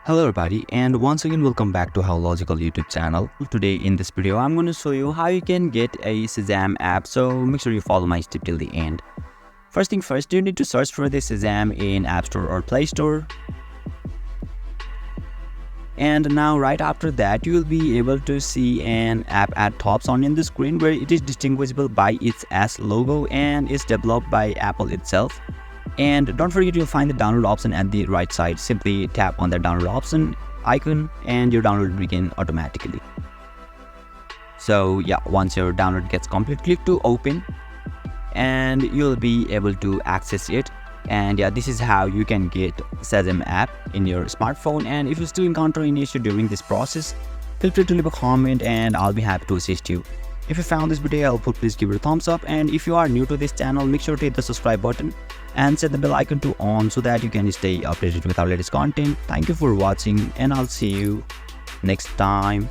Hello everybody, and once again welcome back to How Logical YouTube channel. Today in this video I'm going to show you how you can get a Shazam app, so make sure you follow my step till the end. First thing first, you need to search for the Shazam in App Store or Play Store. And now right after that you will be able to see an app at top on in the screen where it is distinguishable by its S logo and is developed by Apple itself. And don't forget, you'll find the download option at the right side. Simply tap on the download option icon and your download will begin automatically. So yeah, once your download gets complete, click to open and you'll be able to access it. And yeah, this is how you can get Shazam app in your smartphone. And if you still encounter any issue during this process, feel free to leave a comment and I'll be happy to assist you. If you found this video helpful, please give it a thumbs up, and if you are new to this channel, make sure to hit the subscribe button and set the bell icon to on so that you can stay updated with our latest content. Thank you for watching and I'll see you next time.